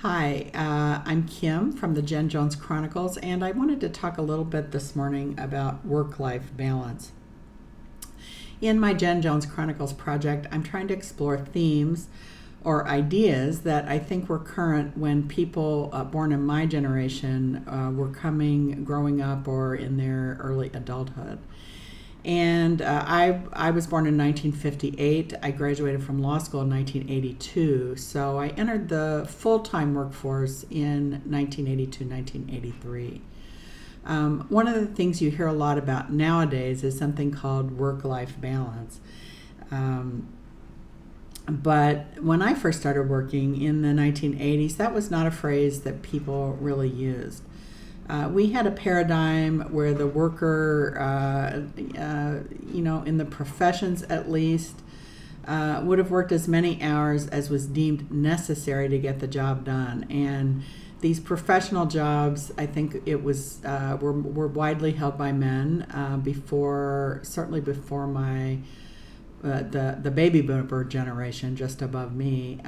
Hi, I'm Kim from the Jen Jones Chronicles, and I wanted to talk a little bit this morning about work life balance. In my Jen Jones Chronicles project, I'm trying to explore themes or ideas that I think were current when people born in my generation were growing up, or in their early adulthood. And I was born in 1958. I graduated from law school in 1982. So I entered the full-time workforce in 1982, 1983. One of the things you hear a lot about nowadays is something called work-life balance. But when I first started working in the 1980s, that was not a phrase that people really used. We had a paradigm where the worker, in the professions at least, would have worked as many hours as was deemed necessary to get the job done. And these professional jobs, I think it was were widely held by men certainly before my the baby boomer generation, just above me.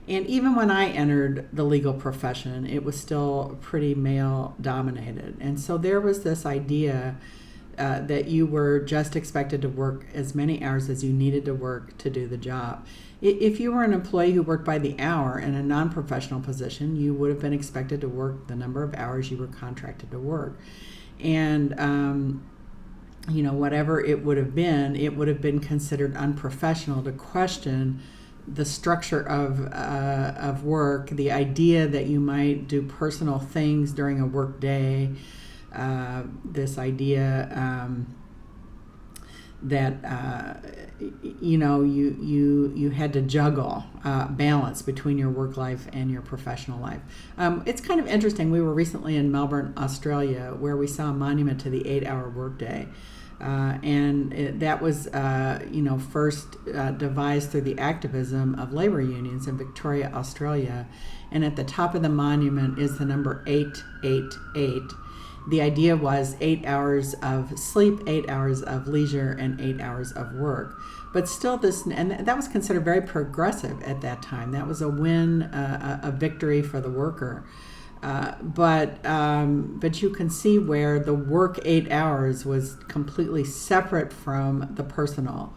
And even when I entered the legal profession, it was still pretty male dominated. And so there was this idea that you were just expected to work as many hours as you needed to work to do the job. If you were an employee who worked by the hour in a non-professional position, you would have been expected to work the number of hours you were contracted to work. And whatever it would have been considered unprofessional to question the structure of work, the idea that you might do personal things during a work day, this idea that you had to juggle balance between your work life and your professional life. It's kind of interesting. We were recently in Melbourne, Australia, where we saw a monument to the 8-hour workday. That was, first devised through the activism of labor unions in Victoria, Australia. And at the top of the monument is the number 888. The idea was 8 hours of sleep, 8 hours of leisure, and 8 hours of work. But still, and that was considered very progressive at that time. That was a win, a victory for the worker. But you can see where the work 8 hours was completely separate from the personal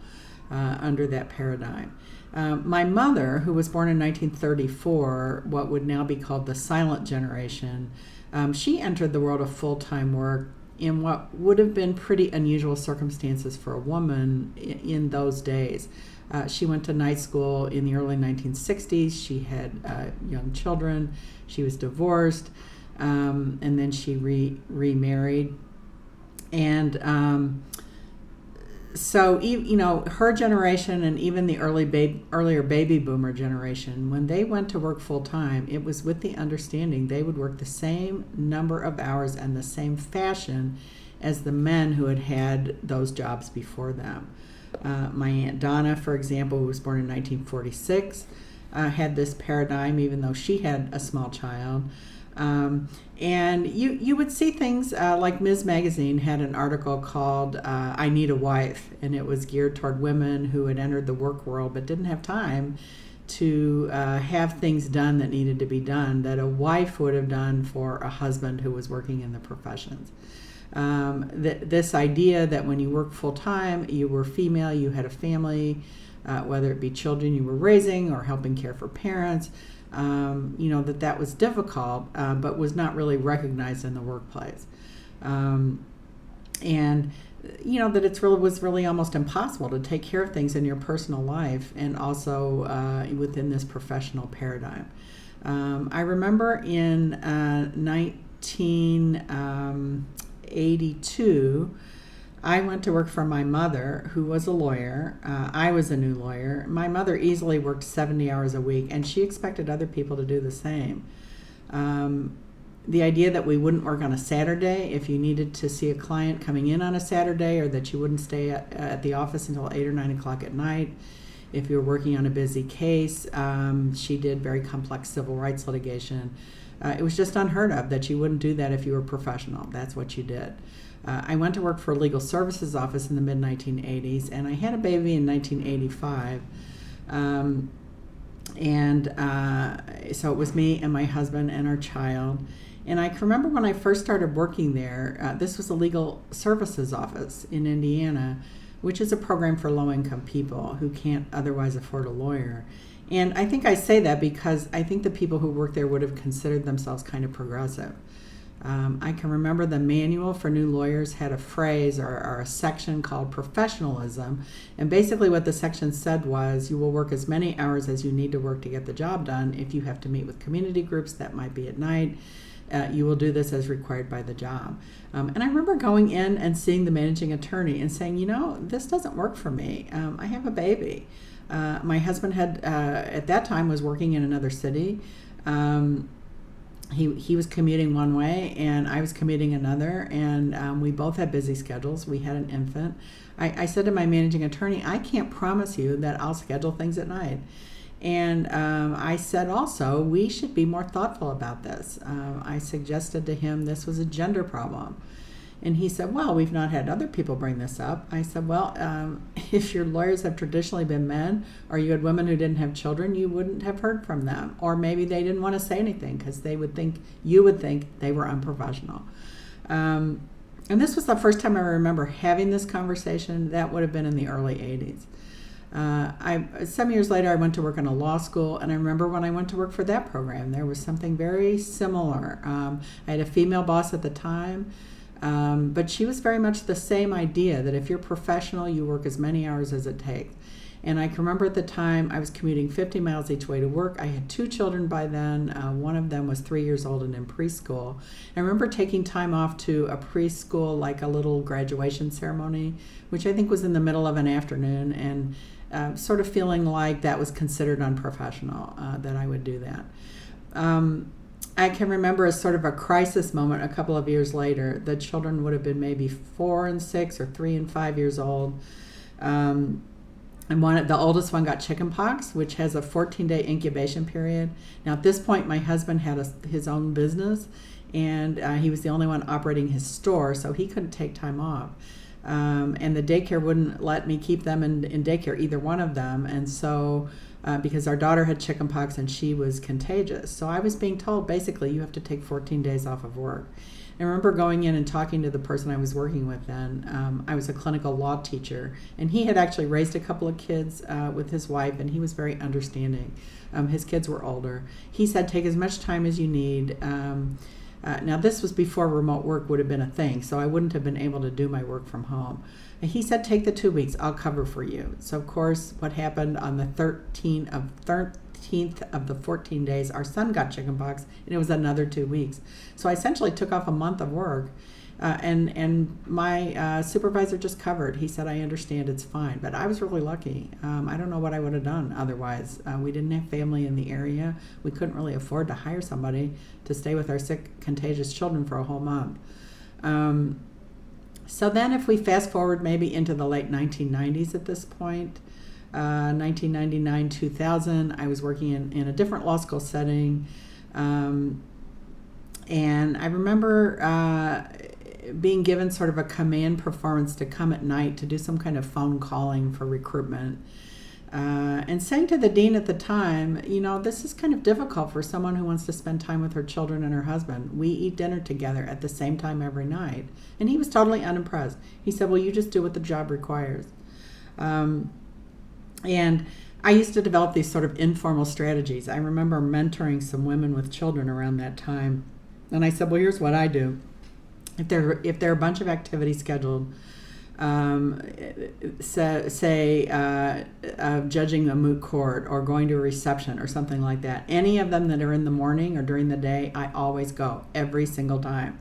under that paradigm. My mother, who was born in 1934, what would now be called the silent generation, she entered the world of full-time work in what would have been pretty unusual circumstances for a woman in those days. She went to night school in the early 1960s. She had young children. She was divorced, and then she remarried. And so, her generation and even the earlier baby boomer generation, when they went to work full time, it was with the understanding they would work the same number of hours and the same fashion as the men who had had those jobs before them. My Aunt Donna, for example, who was born in 1946, had this paradigm, even though she had a small child. And you would see things like Ms. Magazine had an article called I Need a Wife, and it was geared toward women who had entered the work world but didn't have time to have things done that needed to be done, that a wife would have done for a husband who was working in the professions. This idea that when you work full-time, you were female, you had a family, whether it be children you were raising or helping care for parents, that was difficult, but was not really recognized in the workplace. That was really almost impossible to take care of things in your personal life and also within this professional paradigm. I remember in 1982, I went to work for my mother, who was a lawyer. I was a new lawyer. My mother easily worked 70 hours a week, and she expected other people to do the same. The idea that we wouldn't work on a Saturday if you needed to see a client coming in on a Saturday, or that you wouldn't stay at the office until 8 or 9 o'clock at night if you were working on a busy case. She did very complex civil rights litigation. It was just unheard of that you wouldn't do that if you were professional. That's what you did. I went to work for a legal services office in the mid-1980s, and I had a baby in 1985. So it was me and my husband and our child. And I can remember when I first started working there, this was a legal services office in Indiana, which is a program for low-income people who can't otherwise afford a lawyer. And I think I say that because I think the people who worked there would have considered themselves kind of progressive. I can remember the manual for new lawyers had a phrase or a section called professionalism. And basically what the section said was you will work as many hours as you need to work to get the job done. If you have to meet with community groups, that might be at night. You will do this as required by the job. And I remember going in and seeing the managing attorney and saying, this doesn't work for me. I have a baby. My husband had, at that time, was working in another city. He was commuting one way and I was commuting another, and we both had busy schedules. We had an infant. I said to my managing attorney, I can't promise you that I'll schedule things at night. And I said also, we should be more thoughtful about this. I suggested to him this was a gender problem. And he said, well, we've not had other people bring this up. I said, well, if your lawyers have traditionally been men, or you had women who didn't have children, you wouldn't have heard from them. Or maybe they didn't want to say anything because you would think they were unprofessional. And this was the first time I remember having this conversation. That would have been in the early 80s. Some years later, I went to work in a law school, and I remember when I went to work for that program, there was something very similar. I had a female boss at the time, but she was very much the same idea that if you're professional, you work as many hours as it takes. And I can remember at the time I was commuting 50 miles each way to work. I had 2 children by then. One of them was 3 years old and in preschool. I remember taking time off to a preschool, like a little graduation ceremony, which I think was in the middle of an afternoon, and sort of feeling like that was considered unprofessional, that I would do that. I can remember as sort of a crisis moment a couple of years later. The children would have been maybe 4 and 6 or 3 and 5 years old. And the oldest one got chickenpox, which has a 14-day incubation period. Now, at this point, my husband had his own business, and he was the only one operating his store, so he couldn't take time off. And the daycare wouldn't let me keep them in daycare, either one of them, and so because our daughter had chickenpox and she was contagious. So I was being told, basically, you have to take 14 days off of work. I remember going in and talking to the person I was working with then. I was a clinical law teacher, and he had actually raised a couple of kids with his wife, and he was very understanding. His kids were older. He said, take as much time as you need. Now, this was before remote work would have been a thing, so I wouldn't have been able to do my work from home. And he said, take the 2 weeks. I'll cover for you. So, of course, what happened on the 13th of the 14 days, our son got chickenpox, and it was another 2 weeks. So I essentially took off a month of work, and my supervisor just covered. He said, I understand, it's fine. But I was really lucky. I don't know what I would have done otherwise. We didn't have family in the area. We couldn't really afford to hire somebody to stay with our sick, contagious children for a whole month. So then if we fast forward maybe into the late 1990s at this point, 1999, 2000, I was working in a different law school setting. And I remember being given sort of a command performance to come at night to do some kind of phone calling for recruitment. And saying to the dean at the time, this is kind of difficult for someone who wants to spend time with her children and her husband. We eat dinner together at the same time every night. And he was totally unimpressed. He said, well, you just do what the job requires. And I used to develop these sort of informal strategies. I remember mentoring some women with children around that time. And I said, well, here's what I do. If there are a bunch of activities scheduled, judging a moot court or going to a reception or something like that, any of them that are in the morning or during the day, I always go every single time.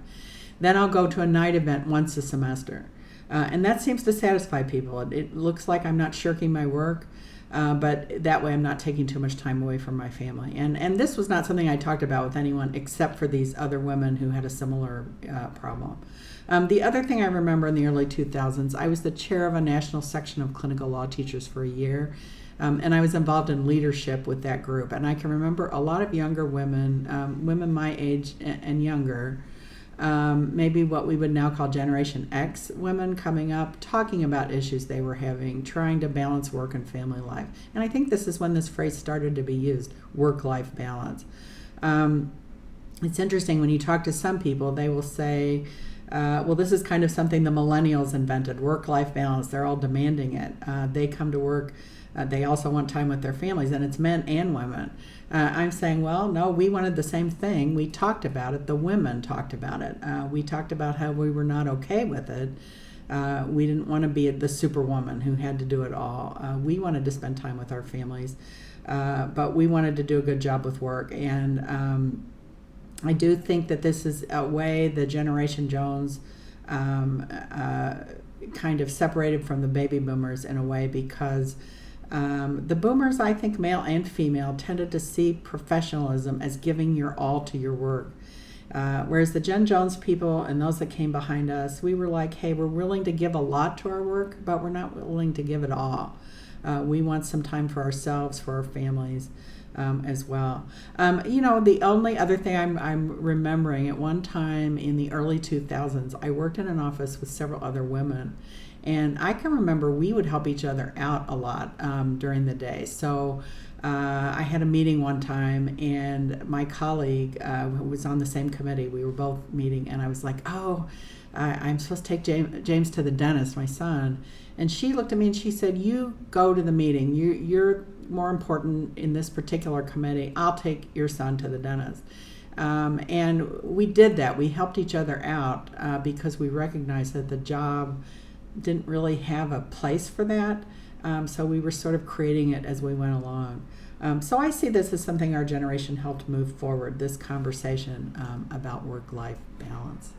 Then I'll go to a night event once a semester. And that seems to satisfy people. It looks like I'm not shirking my work, but that way I'm not taking too much time away from my family. And this was not something I talked about with anyone except for these other women who had a similar problem. The other thing I remember in the early 2000s, I was the chair of a national section of clinical law teachers for a year, and I was involved in leadership with that group. And I can remember a lot of younger women, women my age and younger, maybe what we would now call Generation X women coming up, talking about issues they were having, trying to balance work and family life. And I think this is when this phrase started to be used, work-life balance. It's interesting when you talk to some people, they will say, well, this is kind of something the millennials invented, work-life balance. They're all demanding it. They come to work. They also want time with their families, and it's men and women. I'm saying, well, no, we wanted the same thing. We talked about it. The women talked about it. We talked about how we were not okay with it. We didn't want to be the superwoman who had to do it all. We wanted to spend time with our families, but we wanted to do a good job with work. And I do think that this is a way the Generation Jones kind of separated from the baby boomers in a way, because the boomers, I think male and female, tended to see professionalism as giving your all to your work. Whereas the Gen Jones people and those that came behind us, we were like, hey, we're willing to give a lot to our work, but we're not willing to give it all. We want some time for ourselves, for our families. As well. The only other thing I'm remembering, at one time in the early 2000s, I worked in an office with several other women, and I can remember we would help each other out a lot during the day. So I had a meeting one time, and my colleague who was on the same committee, we were both meeting, and I was like, I'm supposed to take James to the dentist, my son. And she looked at me and she said, you go to the meeting. You're more important in this particular committee. I'll take your son to the dentist. And we did that. We helped each other out because we recognized that the job didn't really have a place for that. So we were sort of creating it as we went along. So I see this as something our generation helped move forward, this conversation about work-life balance.